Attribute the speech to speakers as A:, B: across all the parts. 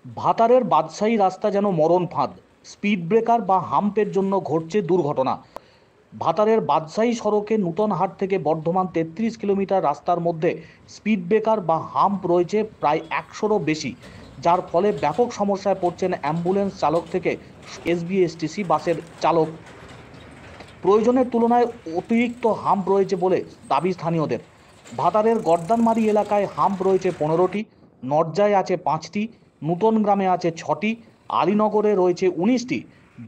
A: ভাতারের বাদশাহী রাস্তা যেন মরণ ফাঁদ। স্পিড ব্রেকার বা হাম্পের জন্য ঘটছে দুর্ঘটনা। ভাতারের বাদশাহী সড়কে নূতনহাট থেকে বর্ধমান 33 কিলোমিটার রাস্তার মধ্যে স্পিড ব্রেকার বা হাম্প রয়েছে প্রায় 100রও বেশি, যার ফলে ব্যাপক সমস্যায় পড়ছেন অ্যাম্বুলেন্স চালক থেকে এসবিএসটিসি বাসের চালক। প্রয়োজনের তুলনায় অতিরিক্ত হাম্প রয়েছে বলে দাবি স্থানীয়দের। ভাতারের গর্দানমারি এলাকায় হাম্প রয়েছে 15টি, নরজায় আছে 5টি, নূতন গ্রামে আছে 6টি, আলীনগরে রয়েছে 19টি,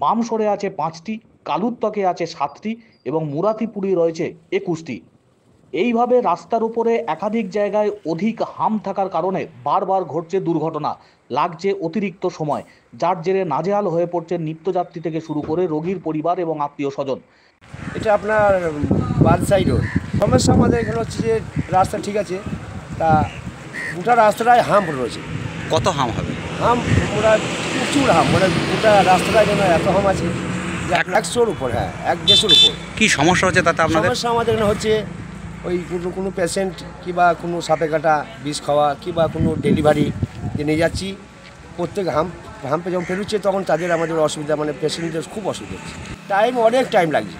A: বামসরে আছে 5টি, কালুত্তকে আছে 7টি এবং মুরাতিপুরে রয়েছে 21টি। এইভাবে রাস্তার উপরে একাধিক জায়গায় অধিক হাম্প থাকার কারণে বারবার ঘটছে দুর্ঘটনা, লাগছে অতিরিক্ত সময়, যার জেরে নাজেহাল হয়ে পড়ছে নিত্যযাত্রী থেকে শুরু করে রোগীর পরিবার এবং আত্মীয় স্বজন।
B: এটা আপনার বাদশাহী রোড। সমস্যা আমাদের এখানে হচ্ছে যে রাস্তা ঠিক আছে, তা গোটা রাস্তাটায় হাম্প রয়েছে।
C: কত হাম হবে?
B: হাম্প ওরা প্রচুর হাম্প, মানে গোটা রাস্তাটায় যেন এত হাম্প আছে যে 100-র উপর, হ্যাঁ 100-150-র উপর।
C: কি সমস্যা হচ্ছে তাতে আপনাদের?
B: সমস্যা আমাদের এখানে হচ্ছে ওই কোনো পেশেন্ট কিংবা কোনো সাপে কাটা বিষ খাওয়া কিংবা কোনো ডেলিভারি যে নিয়ে যাচ্ছি, প্রত্যেক হাম্পে যখন ফেরুচ্ছে তখন তাদের আমাদের অসুবিধা, মানে পেশেন্টদের খুব অসুবিধা হচ্ছে, অনেক টাইম লাগছে।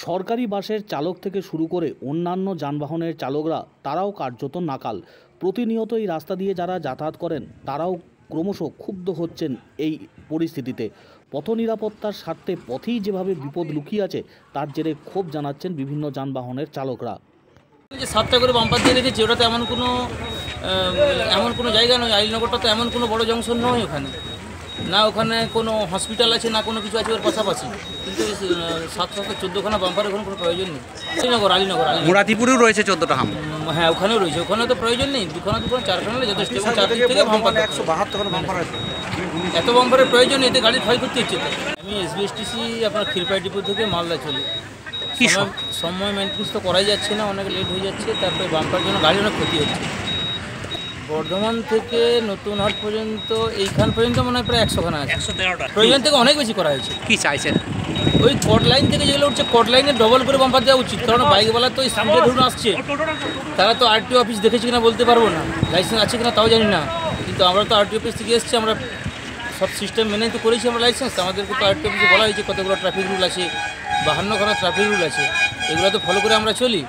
A: সরকারি বাসের চালক থেকে শুরু করে অন্যান্য যানবাহনের চালকরা তারাও কার্যত নাকাল। প্রতিনিয়ত এই রাস্তা দিয়ে যারা যাতায়াত করেন তারাও ক্রমশ ক্ষুব্ধ হচ্ছেন এই পরিস্থিতিতে। পথ নিরাপত্তার স্বার্থে পথেই যেভাবে বিপদ লুকিয়ে আছে তার জেরে ক্ষোভ জানাচ্ছেন বিভিন্ন যানবাহনের চালকরা।
D: যে 7টা করে বাম্পার দিয়ে রেখেছে, ওটা তো এমন কোনো জায়গা নয়। আলীনগরটা তো এমন কোনো বড় জংশন নয়, ওখানে না ওখানে কোনো হসপিটাল আছে না কোনো কিছু আছে ওর পাশাপাশি, কিন্তু 7-14খানা বাম্পার ওখানে কোনো প্রয়োজন নেই। আলীনগর
C: মুরাতিপুরেও রয়েছে 14টা হাম।
D: হ্যাঁ ওখানেও রয়েছে, ওখানে তো প্রয়োজন নেই। দুখানা 4খানা যথেষ্ট। 4 থেকে বাম্পার
C: 172 বাম্পার আছে।
D: এত বাম্পারের প্রয়োজন নেই, এতে গাড়ি ক্ষয় করতে হচ্ছে। আমি এসবিএসটিসি আপনার ক্ষীরপাই ডিপো থেকে মালদা চলি। সময় মেনটেন্স তো করাই যাচ্ছে না, অনেক লেট হয়ে যাচ্ছে। তারপরে বাম্পার জন্য গাড়ি অনেক ক্ষতি হচ্ছে। বর্ধমান থেকে নতুনহাট পর্যন্ত এইখান পর্যন্ত মনে হয় প্রায় 100খানা আছে। 113টা প্রয়োজন থেকে অনেক বেশি করা হয়েছে।
C: কি চাইছেন?
D: ওই কট লাইন থেকে যেগুলো উঠছে, কট লাইনে ডবল করে বাম্পার দেওয়া উচিত, কারণ বাইকওয়ালা তো স্পিডে ধরুন আসছে, তারা তো আরটিও অফিস দেখেছে কিনা বলতে পারবো না, লাইসেন্স আছে কিনা তাও জানি না। কিন্তু আমরা তো আরটিও অফিস থেকে এসেছি, আমরা সব সিস্টেম মেনে তো করেছি আমরা লাইসেন্স। আমাদেরকে তো আরটিও অফিসে বলা হয়েছে কতগুলো ট্রাফিক রুল আছে, 52খানা ট্রাফিক রুল আছে, এগুলো তো ফলো করে আমরা চলি।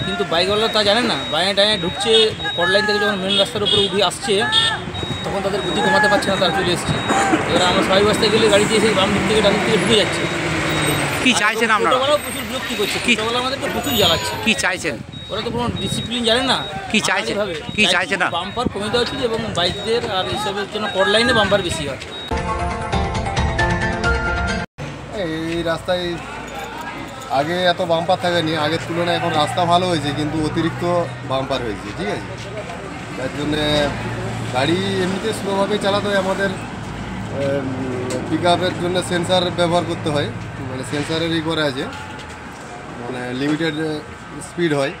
D: কিন্তু বাইকওয়ালা তা জানে না, বাঁয়ে ডাঁয়ে ঢুকছে, কট লাইন থেকে যখন মেন রাস্তার উপরে উঠে আসছে তখন তাদের গতি কমাতে পারছে না, তারা চলে এসছে। এবার আমরা সবাই রাস্তায় গেলে গাড়ি দিয়ে সেই বাম দিক থেকে ডান দিক থেকে ঢুকে যাচ্ছে।
C: কি চাইছেন আপনারা?
D: টোটোওয়ালাও প্রচুর বিরক্তি করছে, টোটোওয়ালা আমাদেরকে প্রচুর জ্বালাচ্ছে।
C: কি চাইছেন?
D: ওরা তো কোনো ডিসিপ্লিন জানে না।
C: কি চাইছেন? কি চাইছেন না?
D: বাম্পার কমে দেওয়া উচিত এবং বাইকদের আর এইসবের জন্য কট লাইনে বাম্পার বেশি হয়।
E: এই রাস্তায় আগে এত বাম্পার থাকেনি, আগের তুলনায় এখন রাস্তা ভালো হয়েছে কিন্তু অতিরিক্ত বাম্পার হয়েছে, ঠিক আছে। তার জন্যে গাড়ি এমনিতে স্লোভাবেই চালাতে হয়। আমাদের পিক আপের জন্য সেন্সার ব্যবহার করতে হয়, মানে সেন্সারেরই করে আছে, মানে লিমিটেড স্পিড হয়,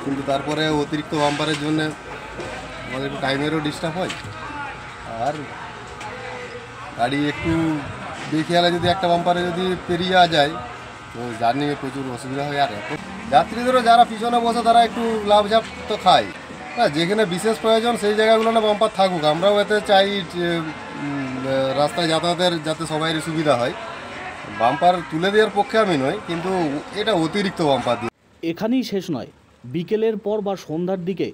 E: কিন্তু তারপরে অতিরিক্ত বাম্পারের জন্য আমাদের একটু টাইমেরও ডিস্টার্ব হয়। আর গাড়ি একটু বেখেয়ালে যদি একটা বাম্পারে যদি পেরিয়ে যাওয়া যায় তো জার্নি প্রচুর অসুবিধা হয়। আর যাত্রীদেরও যারা পিছনে বসে তারা একটু লাভঝাপ তো খায় না, যেখানে বিশেষ প্রয়োজন সেই জায়গাগুলো না বাম্পার থাকুক। আমরাও এতে চাই রাস্তায় যাতায়াতের যাতে সবাইয়ের সুবিধা হয়। বাম্পার তুলে দেওয়ার পক্ষে আমি নই, কিন্তু এটা অতিরিক্ত বাম্পার দিয়ে।
A: এখানেই শেষ নয়, বিকেলের পর বা সন্ধ্যার দিকে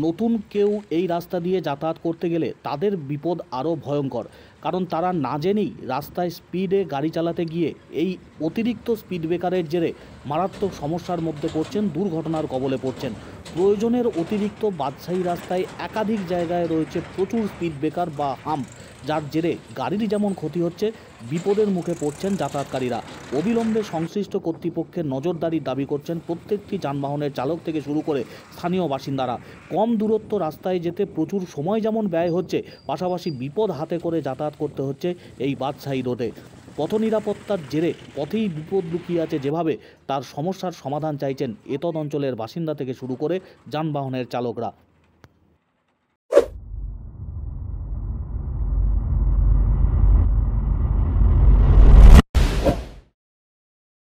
A: নতুন কেউ এই রাস্তা দিয়ে যাতায়াত করতে গেলে তাদের বিপদ আরও ভয়ঙ্কর, কারণ তারা না জেনেই রাস্তায় স্পিডে গাড়ি চালাতে গিয়ে এই অতিরিক্ত স্পিড ব্রেকারের জেরে মারাত্মক সমস্যার মধ্যে পড়ছেন, দুর্ঘটনার কবলে পড়ছেন। প্রয়োজনের অতিরিক্ত বাদশাহী রাস্তায় একাধিক জায়গায় রয়েছে প্রচুর স্পিড ব্রেকার বা হাম্প, যার জেরে গাড়ির যেমন ক্ষতি হচ্ছে, বিপদের মুখে পড়ছেন যাতায়াতকারীরা। অবিলম্বে সংশ্লিষ্ট কর্তৃপক্ষের নজরদারির দাবি করছেন প্রত্যেকটি যানবাহনের চালক থেকে শুরু করে স্থানীয় বাসিন্দারা। কম দূরত্ব রাস্তায় যেতে প্রচুর সময় যেমন ব্যয় হচ্ছে, পাশাপাশি বিপদ হাতে করে যাতায়াত করতে হচ্ছে এই বাদশাহী রোডে। পথ নিরাপত্তার জেরে পথেই বিপদ লুকিয়ে আছে যেভাবে, তার সমস্যার সমাধান চাইছেন এতদ অঞ্চলের বাসিন্দা থেকে শুরু করে যানবাহনের চালকরা।